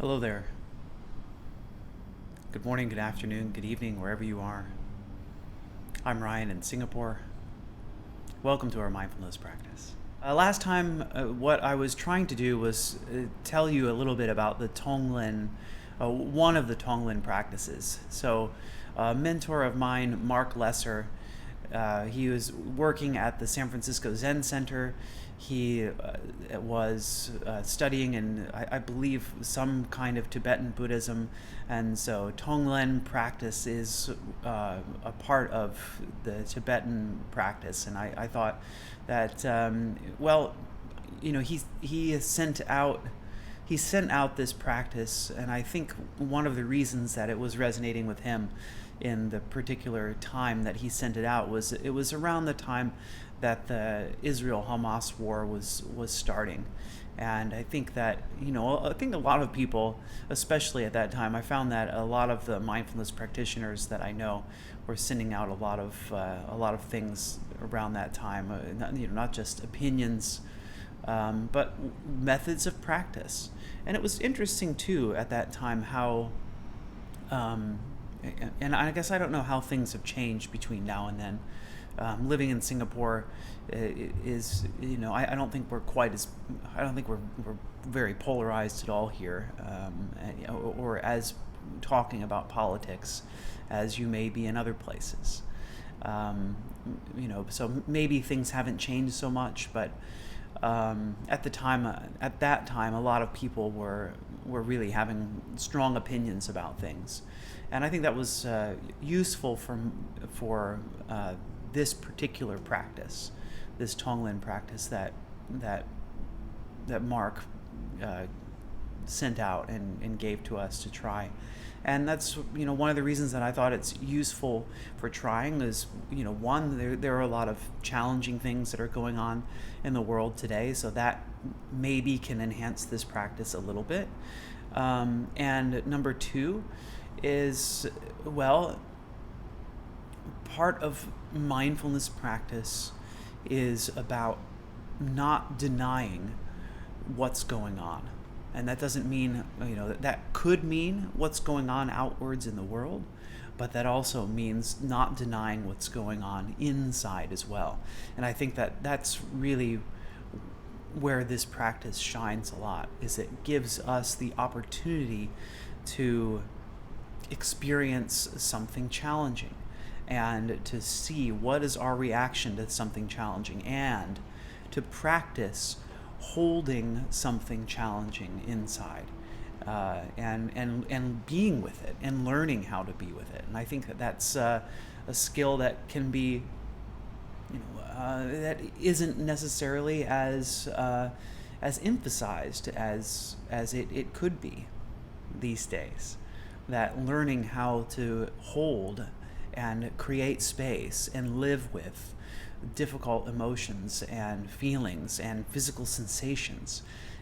Hello there. Good morning, good afternoon, good evening, wherever you are. I'm Ryan in Singapore. Welcome to our mindfulness practice. Last time, what I was trying to do was tell you a little bit about the Tonglen, one of the Tonglen practices. So, a mentor of mine, Mark Lesser, he was working at the San Francisco Zen Center. He was studying in, I believe, some kind of Tibetan Buddhism, and so Tonglen practice is a part of the Tibetan practice. And I thought that, he sent out this practice, and I think one of the reasons that it was resonating with him in the particular time that he sent it out was it was around the time that the Israel-Hamas war was starting. And I think that, I think a lot of people, especially at that time, I found that a lot of the mindfulness practitioners that I know were sending out a lot of things around that time, not just opinions, but methods of practice. And it was interesting too at that time how, and I guess I don't know how things have changed between now and then. Living in Singapore is, I don't think we're I don't think we're very polarized at all here, or as talking about politics as you may be in other places. So maybe things haven't changed so much, but at that time, a lot of people were really having strong opinions about things, and I think that was useful for this particular practice, this Tonglen practice that Mark sent out and gave to us to try. And that's one of the reasons that I thought it's useful for trying is one, there are a lot of challenging things that are going on in the world today, so that maybe can enhance this practice a little bit. And number two is, part of mindfulness practice is about not denying what's going on. And that doesn't mean, that could mean what's going on outwards in the world, but that also means not denying what's going on inside as well. And I think that that's really where this practice shines a lot, is it gives us the opportunity to experience something challenging and to see what is our reaction to something challenging, and to practice holding something challenging inside, and being with it and learning how to be with it. And I think that that's a skill that can be, that isn't necessarily as emphasized as it could be these days. That learning how to hold and create space and live with difficult emotions and feelings and physical sensations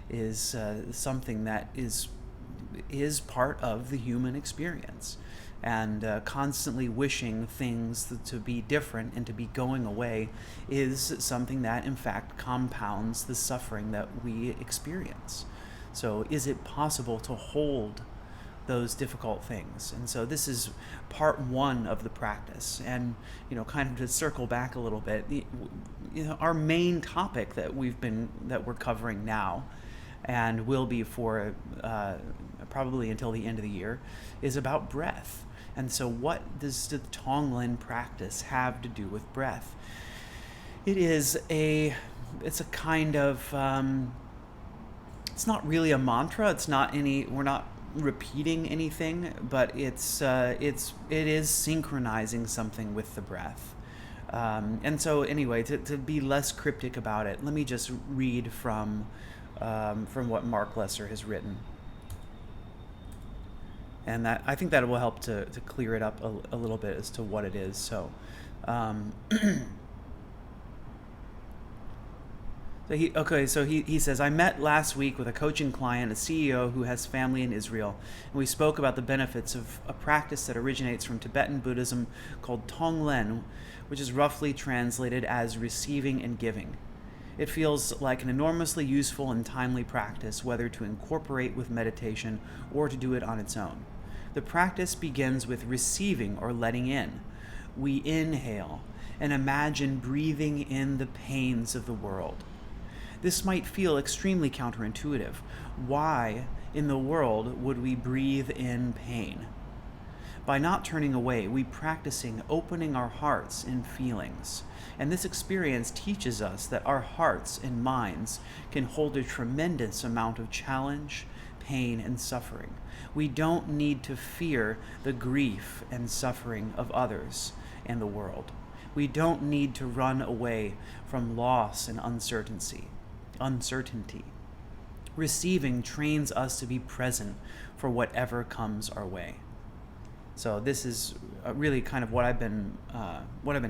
is something that is part of the human experience. And constantly wishing things to be different and to be going away is something that in fact compounds the suffering that we experience. So is it possible to hold those difficult things? And so this is part one of the practice. And kind of to circle back a little bit, our main topic that we're covering now, and will be for probably until the end of the year, is about breath. And so what does the Tonglen practice have to do with breath? It's a kind of, it's not really a mantra. We're not repeating anything, but it is synchronizing something with the breath. And so anyway, to be less cryptic about it, let me just read from what Mark Lesser has written. And that, I think that will help to clear it up a little bit as to what it is. So, So he says, I met last week with a coaching client, a CEO who has family in Israel, and we spoke about the benefits of a practice that originates from Tibetan Buddhism called Tonglen, which is roughly translated as receiving and giving. It feels like an enormously useful and timely practice, whether to incorporate with meditation or to do it on its own. The practice begins with receiving or letting in. We inhale and imagine breathing in the pains of the world. This might feel extremely counterintuitive. Why in the world would we breathe in pain? By not turning away, we practicing opening our hearts in feelings. And this experience teaches us that our hearts and minds can hold a tremendous amount of challenge, pain, and suffering. We don't need to fear the grief and suffering of others and the world. We don't need to run away from loss and uncertainty. Receiving trains us to be present for whatever comes our way. So this is really kind of what I've been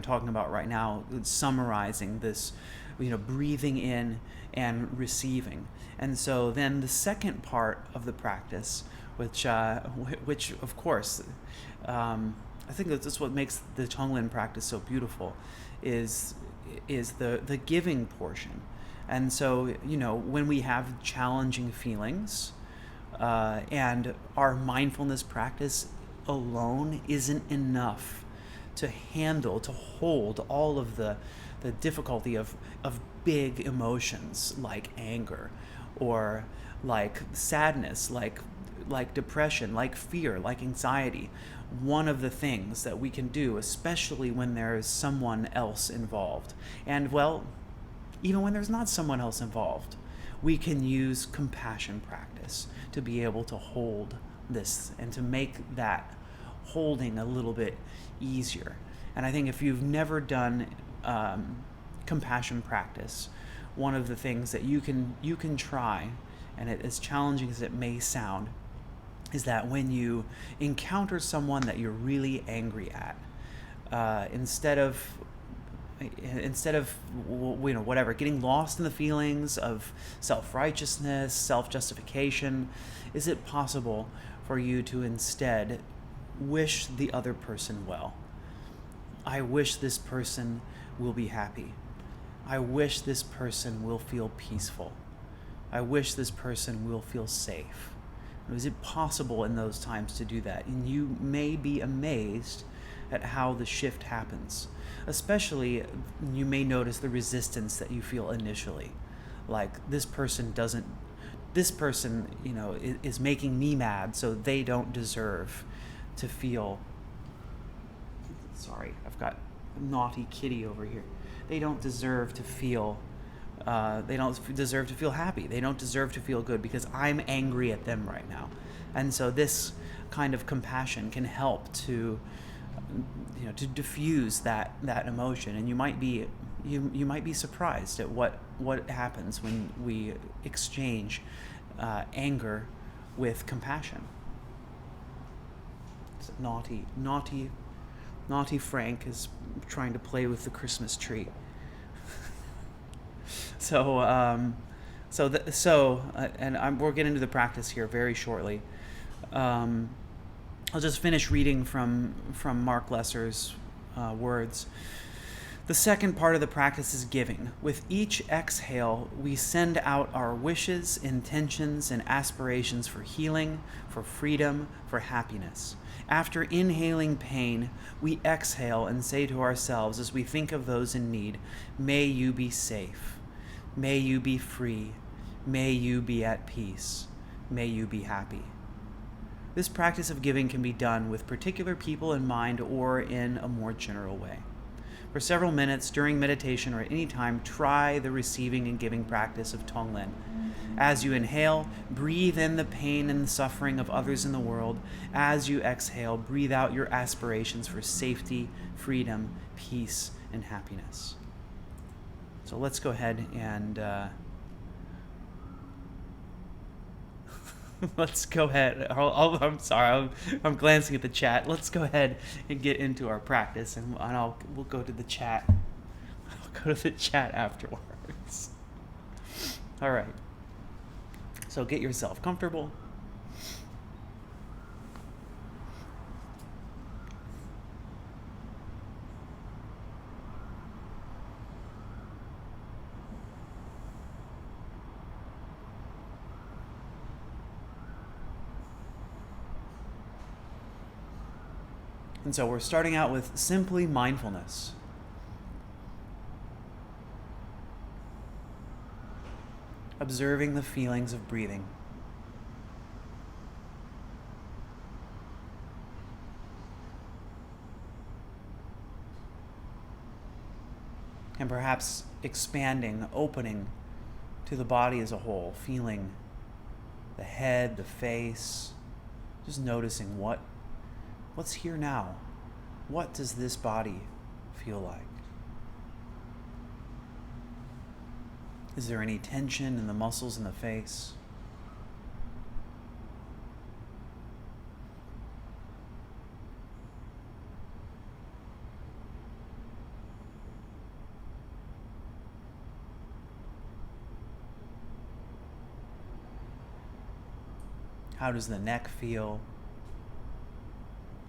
talking about right now, summarizing this, breathing in and receiving. And so then the second part of the practice, which of course, I think that's what makes the Tonglen practice so beautiful, is the giving portion. And so, when we have challenging feelings, and our mindfulness practice alone isn't enough to hold all of the difficulty of big emotions like anger, or like sadness, like depression, like fear, like anxiety. One of the things that we can do, especially when there's someone else involved, and even when there's not someone else involved, we can use compassion practice to be able to hold this and to make that holding a little bit easier. And I think if you've never done compassion practice, one of the things that you can try, and as challenging as it may sound, is that when you encounter someone that you're really angry at, instead of whatever, getting lost in the feelings of self-righteousness, self-justification, is it possible for you to instead wish the other person well? I wish this person will be happy. I wish this person will feel peaceful. I wish this person will feel safe. Is it possible in those times to do that? And you may be amazed at how the shift happens. Especially, you may notice the resistance that you feel initially. Like, this person, is making me mad, so they don't deserve to feel... Sorry, I've got a naughty kitty over here. They don't deserve to feel... they don't deserve to feel happy. They don't deserve to feel good because I'm angry at them right now. And so this kind of compassion can help to diffuse that emotion. And you might be surprised at what happens when we exchange anger with compassion. So naughty Frank is trying to play with the Christmas tree. We'll get into the practice here very shortly. I'll just finish reading from Mark Lesser's words. The second part of the practice is giving. With each exhale, we send out our wishes, intentions, and aspirations for healing, for freedom, for happiness. After inhaling pain, we exhale and say to ourselves as we think of those in need, may you be safe. May you be free. May you be at peace. May you be happy. This practice of giving can be done with particular people in mind or in a more general way. For several minutes during meditation or at any time, try the receiving and giving practice of Tonglen. As you inhale, breathe in the pain and the suffering of others in the world. As you exhale, breathe out your aspirations for safety, freedom, peace, and happiness. So let's go ahead and let's go ahead. I'm sorry, I'm glancing at the chat. Let's go ahead and get into our practice, and we'll go to the chat. I'll go to the chat afterwards. All right. So get yourself comfortable. And so we're starting out with simply mindfulness. Observing the feelings of breathing. And perhaps expanding, opening to the body as a whole, feeling the head, the face, just noticing what's here now. What does this body feel like? Is there any tension in the muscles in the face? How does the neck feel?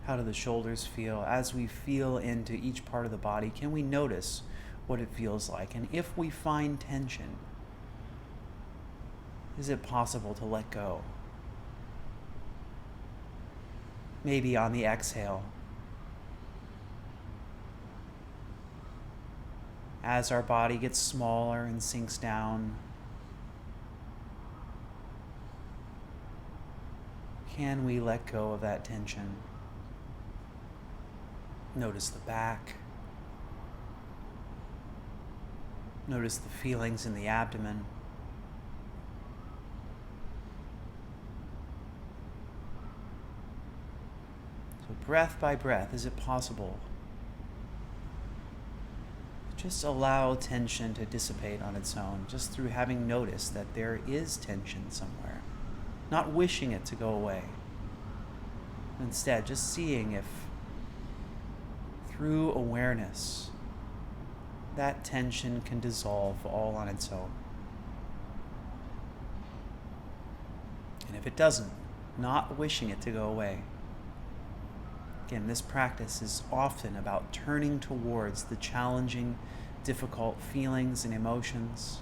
How do the shoulders feel? As we feel into each part of the body, can we notice what it feels like? And if we find tension, is it possible to let go? Maybe on the exhale, as our body gets smaller and sinks down, can we let go of that tension? Notice the back. Notice the feelings in the abdomen. So breath by breath, is it possible to just allow tension to dissipate on its own, just through having noticed that there is tension somewhere? Not wishing it to go away. Instead, just seeing if, through awareness, that tension can dissolve all on its own. And if it doesn't, not wishing it to go away. Again, this practice is often about turning towards the challenging, difficult feelings and emotions,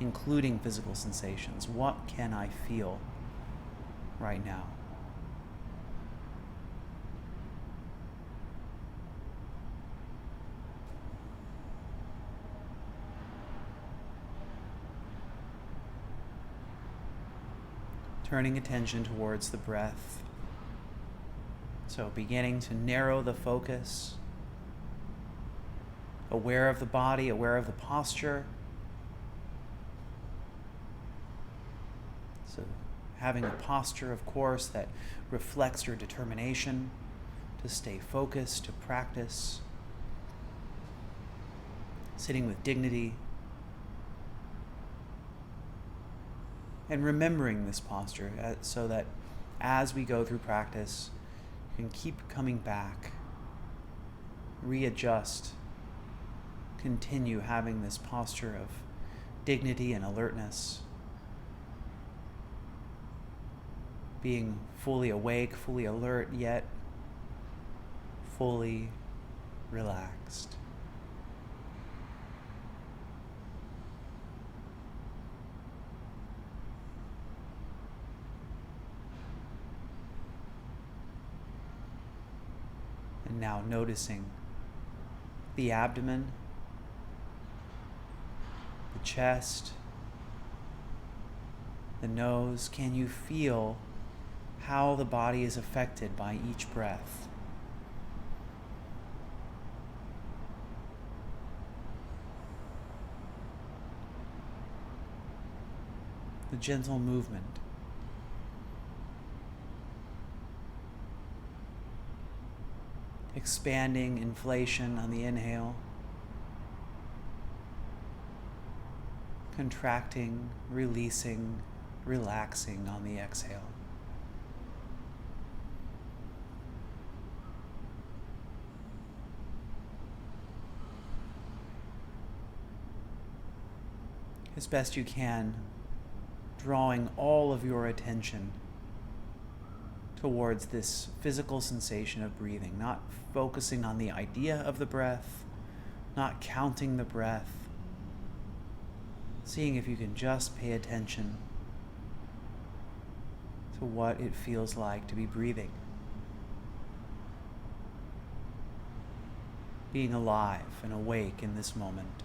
including physical sensations. What can I feel right now? Turning attention towards the breath. So beginning to narrow the focus, aware of the body, aware of the posture. So having a posture, of course, that reflects your determination to stay focused, to practice. Sitting with dignity. And remembering this posture so that as we go through practice, you can keep coming back, readjust, continue having this posture of dignity and alertness, being fully awake, fully alert, yet fully relaxed. And now noticing the abdomen, the chest, the nose. Can you feel how the body is affected by each breath? The gentle movement. Expanding inflation on the inhale, contracting, releasing, relaxing on the exhale. As best you can, drawing all of your attention towards this physical sensation of breathing, not focusing on the idea of the breath, not counting the breath, seeing if you can just pay attention to what it feels like to be breathing. being alive and awake in this moment.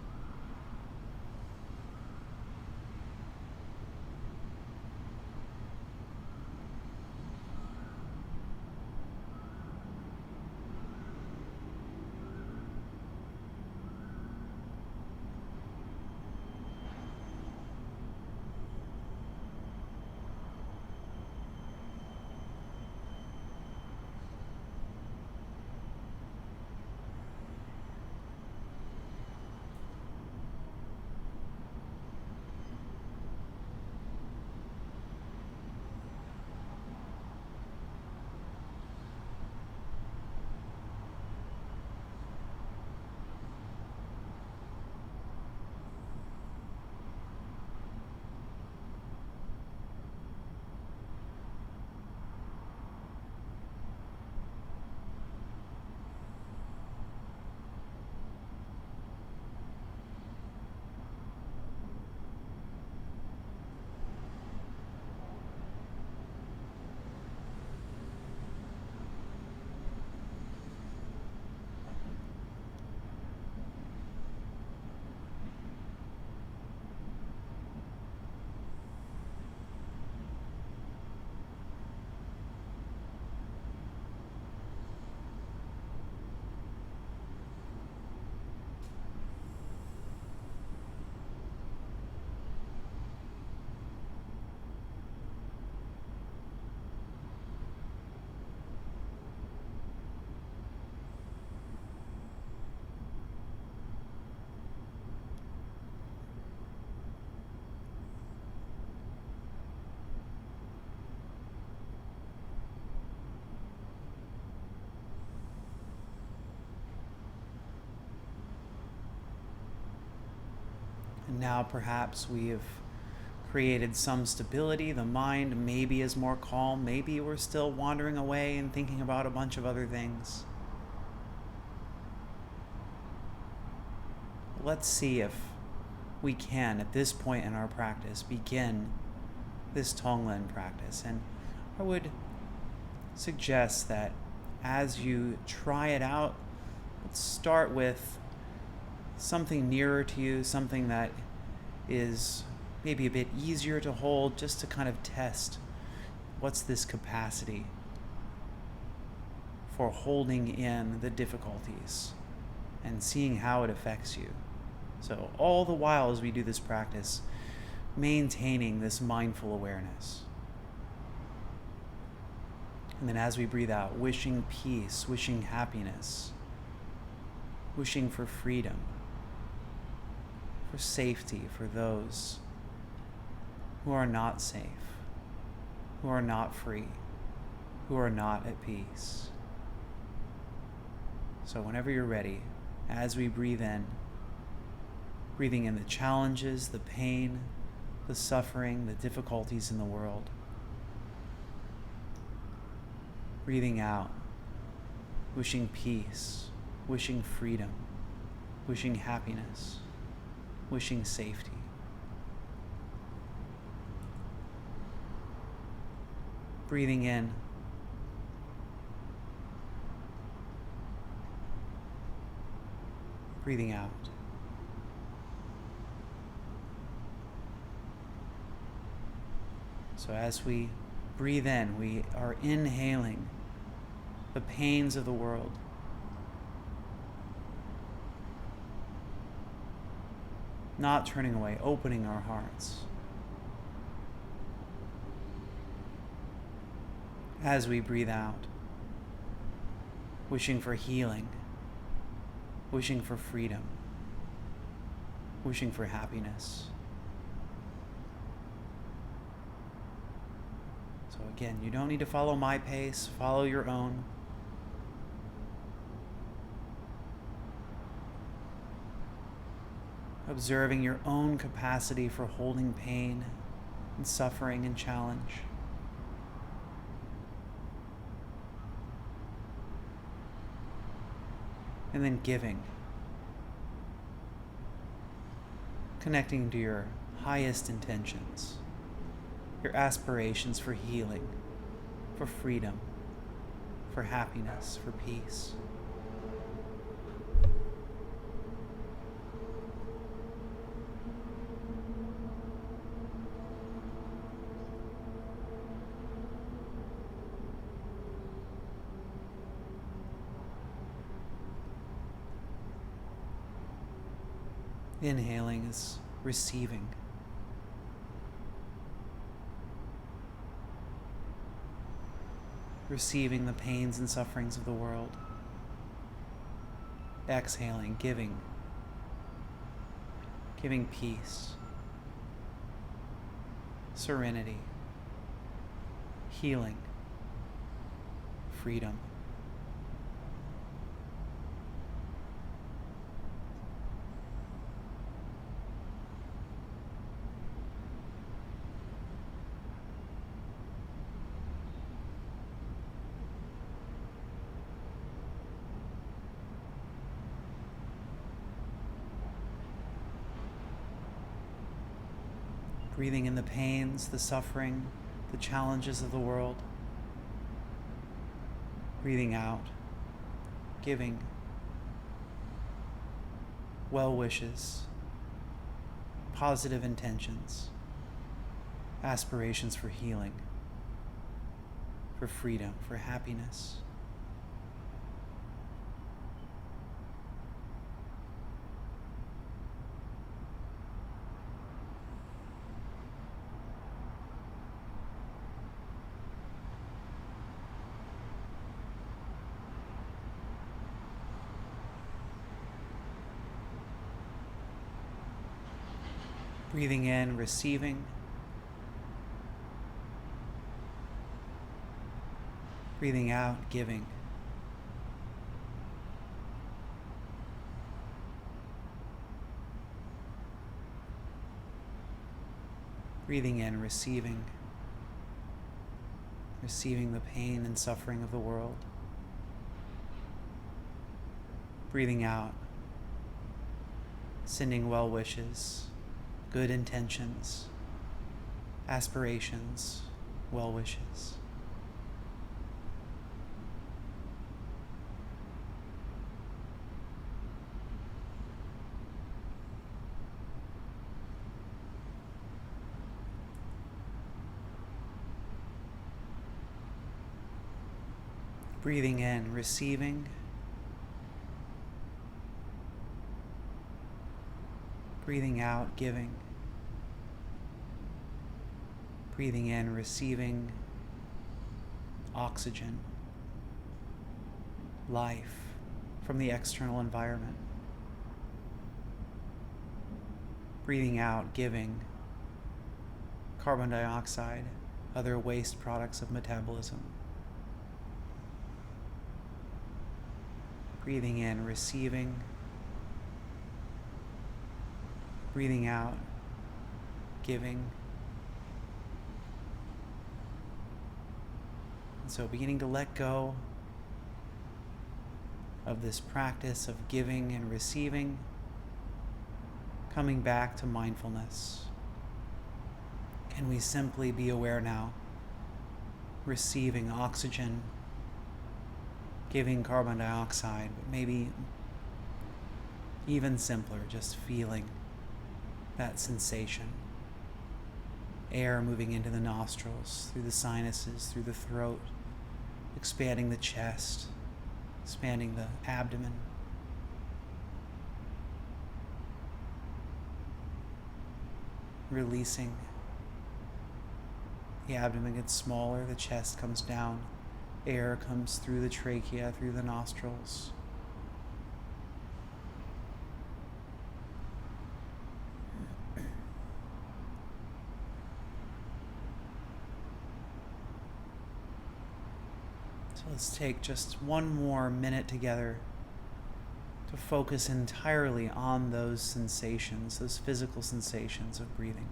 And now perhaps we have created some stability. The mind maybe is more calm. Maybe we're still wandering away and thinking about a bunch of other things. Let's see if we can, at this point in our practice, begin this Tonglen practice. And I would suggest that as you try it out, let's start with something nearer to you, something that is maybe a bit easier to hold, just to kind of test what's this capacity for holding in the difficulties and seeing how it affects you. So all the while as we do this practice, maintaining this mindful awareness. And then as we breathe out, wishing peace, wishing happiness, wishing for freedom, for safety for those who are not safe, who are not free, who are not at peace. So whenever you're ready, as we breathe in, breathing in the challenges, the pain, the suffering, the difficulties in the world. Breathing out, wishing peace, wishing freedom, wishing happiness, wishing safety. Breathing in, breathing out. So as we breathe in, we are inhaling the pains of the world. Not turning away, opening our hearts. As we breathe out, wishing for healing, wishing for freedom, wishing for happiness. So again, you don't need to follow my pace, follow your own. Observing your own capacity for holding pain and suffering and challenge. And then giving. Connecting to your highest intentions, your aspirations for healing, for freedom, for happiness, for peace. Inhaling is receiving. Receiving the pains and sufferings of the world. Exhaling, giving. Giving peace, serenity, healing, freedom. Breathing in the pains, the suffering, the challenges of the world. Breathing out, giving well wishes, positive intentions, aspirations for healing, for freedom, for happiness. Breathing in, receiving. Breathing out, giving. Breathing in, receiving. Receiving the pain and suffering of the world. Breathing out, sending well wishes, good intentions, aspirations, well wishes. Breathing in, receiving. Breathing out, giving. Breathing in, receiving oxygen, life from the external environment. Breathing out, giving carbon dioxide, other waste products of metabolism. Breathing in, receiving. Breathing out, giving. And so beginning to let go of this practice of giving and receiving, coming back to mindfulness. Can we simply be aware now, receiving oxygen, giving carbon dioxide, but maybe even simpler, just feeling that sensation. Air moving into the nostrils, through the sinuses, through the throat, expanding the chest, expanding the abdomen. Releasing. The abdomen gets smaller, the chest comes down, air comes through the trachea, through the nostrils. So let's take just one more minute together to focus entirely on those sensations, those physical sensations of breathing.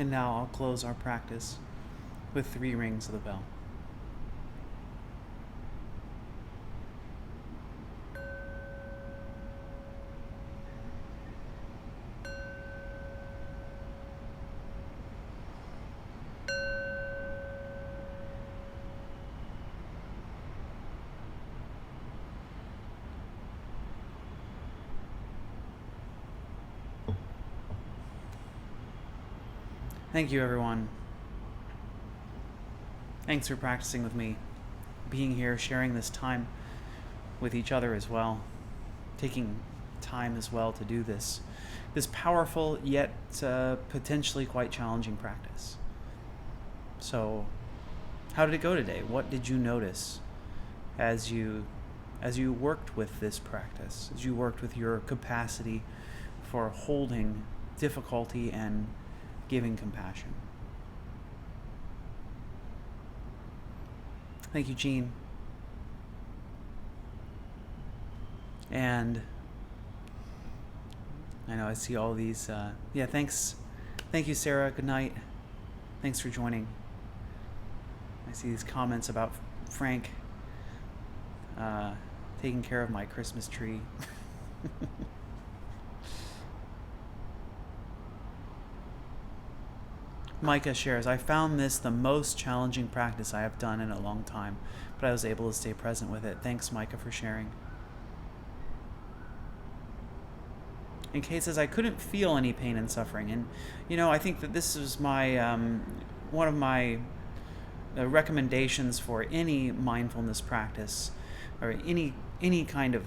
And now I'll close our practice with 3 rings of the bell. Thank you, everyone. Thanks for practicing with me, being here, sharing this time with each other as well, taking time as well to do this powerful yet potentially quite challenging practice. So, how did it go today? What did you notice as you worked with this practice, as you worked with your capacity for holding difficulty and giving compassion? Thank you, Jean. And I know I see all these. Thanks. Thank you, Sarah. Good night. Thanks for joining. I see these comments about Frank taking care of my Christmas tree. Micah shares, I found this the most challenging practice I have done in a long time, but I was able to stay present with it. Thanks, Micah, for sharing. And Kate says, I couldn't feel any pain and suffering. And, I think that this is my one of my recommendations for any mindfulness practice, or any kind of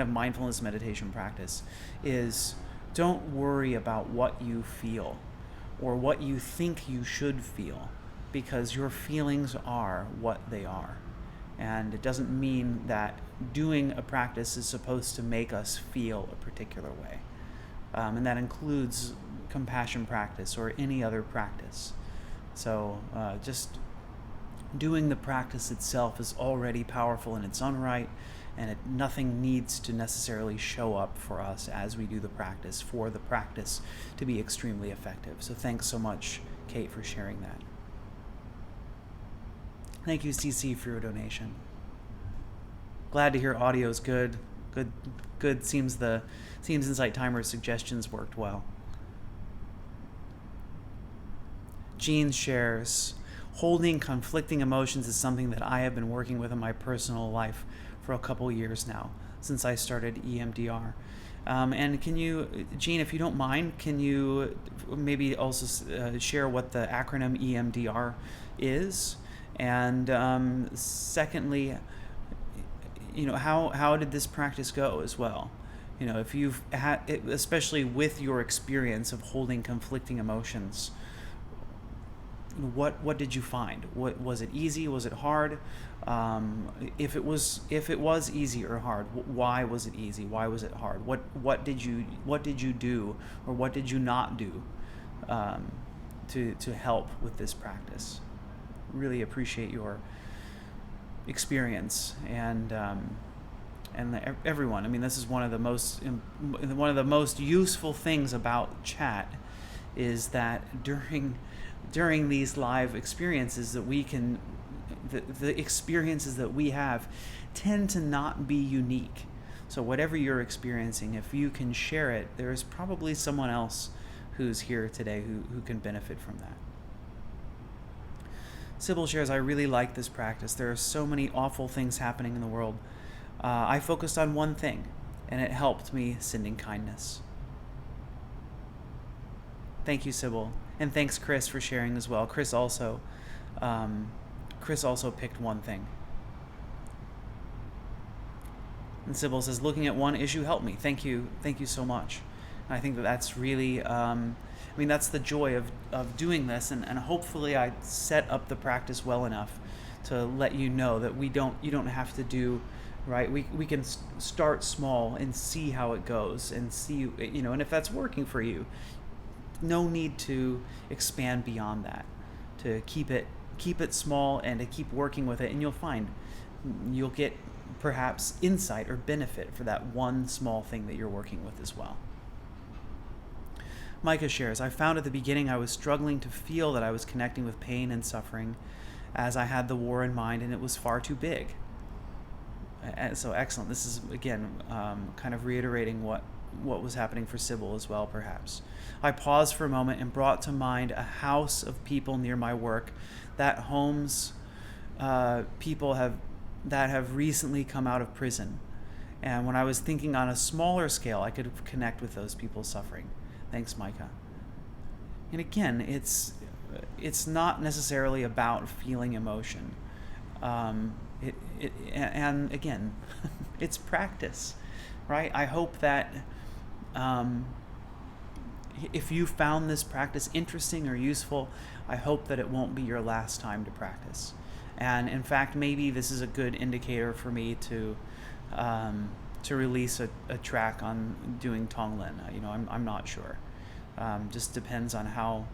mindfulness meditation practice, is don't worry about what you feel or what you think you should feel, because your feelings are what they are. And it doesn't mean that doing a practice is supposed to make us feel a particular way. And that includes compassion practice or any other practice. So just doing the practice itself is already powerful in its own right, and nothing needs to necessarily show up for us as we do the practice for the practice to be extremely effective. So thanks so much, Kate, for sharing that. Thank you, CC, for your donation. Glad to hear audio's good. Good. Seems Insight Timer's suggestions worked well. Jean shares, holding conflicting emotions is something that I have been working with in my personal life for a couple years now, since I started EMDR. And can you, Jean, if you don't mind, can you maybe also share what the acronym EMDR is? And secondly, how did this practice go as well? If you've had, especially with your experience of holding conflicting emotions, what did you find? What was it easy? Was it hard? If it was easy or hard, why was it easy? Why was it hard? What did you do, or what did you not do to help with this practice? Really appreciate your experience and everyone. I mean, this is one of the most useful things about chat, is that during these live experiences that we can, the experiences that we have tend to not be unique. So whatever you're experiencing, if you can share it, there is probably someone else who's here today who can benefit from that. Sybil shares, I really like this practice. There are so many awful things happening in the world. I focused on one thing, and it helped me sending kindness. Thank you, Sybil. And thanks, Chris, for sharing as well. Chris also picked one thing. And Sybil says, looking at one issue helped me. Thank you so much. And I think that's really, that's the joy of doing this, and hopefully I set up the practice well enough to let you know that you don't have to do, right? We can start small and see how it goes, and see, and if that's working for you, no need to expand beyond that. To keep it small and to keep working with it, and you'll find you'll get perhaps insight or benefit for that one small thing that you're working with as well. Micah shares, I found at the beginning I was struggling to feel that I was connecting with pain and suffering as I had the war in mind, and it was far too big. So excellent. This is, again, kind of reiterating what was happening for Sybil as well, perhaps. I paused for a moment and brought to mind a house of people near my work, that homes people that have recently come out of prison. And when I was thinking on a smaller scale, I could connect with those people suffering. Thanks, Micah. And again, it's not necessarily about feeling emotion. And again, it's practice, right? I hope that if you found this practice interesting or useful, I hope that it won't be your last time to practice. And in fact, maybe this is a good indicator for me to release a track on doing Tonglen. I'm not sure. Just depends on how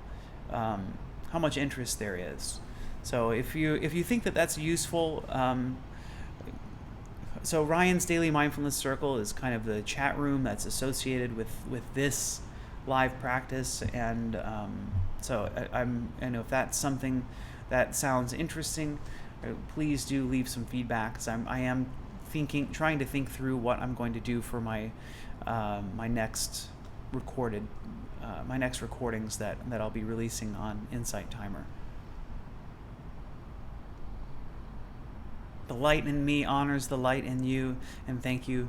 much interest there is. So if you think that that's useful, so Ryan's Daily Mindfulness Circle is kind of the chat room that's associated with this live practice, and so if that's something that sounds interesting, please do leave some feedback, because I am trying to think through what I'm going to do for my next recordings that I'll be releasing on Insight Timer. The light in me honors the light in you, and thank you,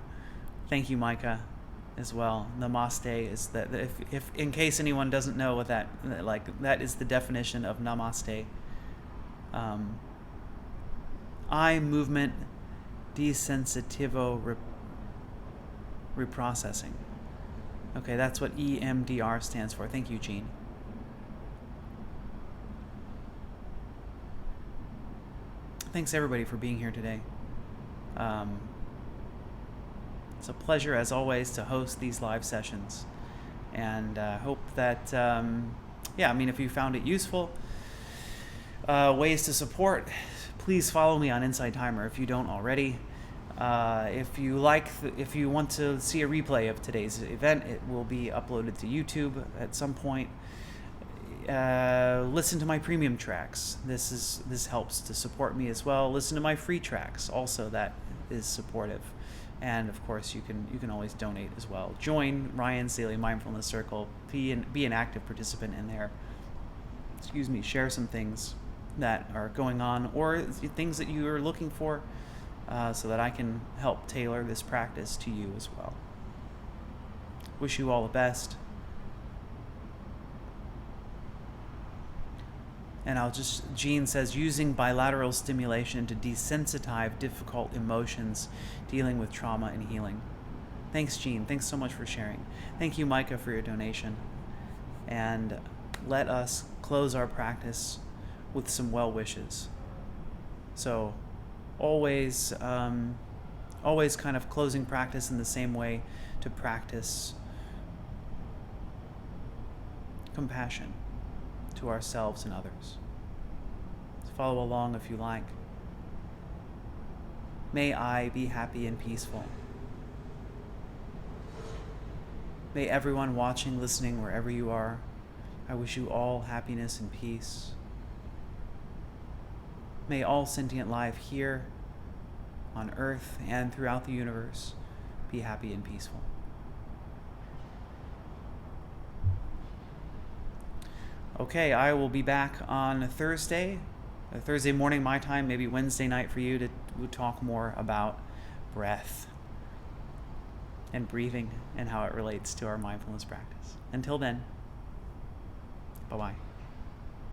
Micah, as well. Namaste is that. If in case anyone doesn't know what that is the definition of namaste. Eye movement desensitivo reprocessing. Okay, that's what EMDR stands for. Thank you, Jean. Thanks everybody for being here today. It's a pleasure, as always, to host these live sessions, and hope that if you found it useful, ways to support, please follow me on Insight Timer if you don't already. If you want to see a replay of today's event, it will be uploaded to YouTube at some point. Listen to my premium tracks. This helps to support me as well. Listen to my free tracks. Also, that is supportive. And of course, you can always donate as well. Join Ryan's Daily Mindfulness Circle. Be an active participant in there. Share some things that are going on, or things that you are looking for, so that I can help tailor this practice to you as well. Wish you all the best. And Jean says, using bilateral stimulation to desensitize difficult emotions, dealing with trauma and healing. Thanks, Jean. Thanks so much for sharing. Thank you, Micah, for your donation. And let us close our practice with some well wishes. So always kind of closing practice in the same way to practice compassion to ourselves and others. Follow along if you like. May I be happy and peaceful. May everyone watching, listening, wherever you are, I wish you all happiness and peace. May all sentient life here on Earth and throughout the universe be happy and peaceful. Okay, I will be back on Thursday morning my time, maybe Wednesday night for you, to talk more about breath and breathing and how it relates to our mindfulness practice. Until then, bye-bye.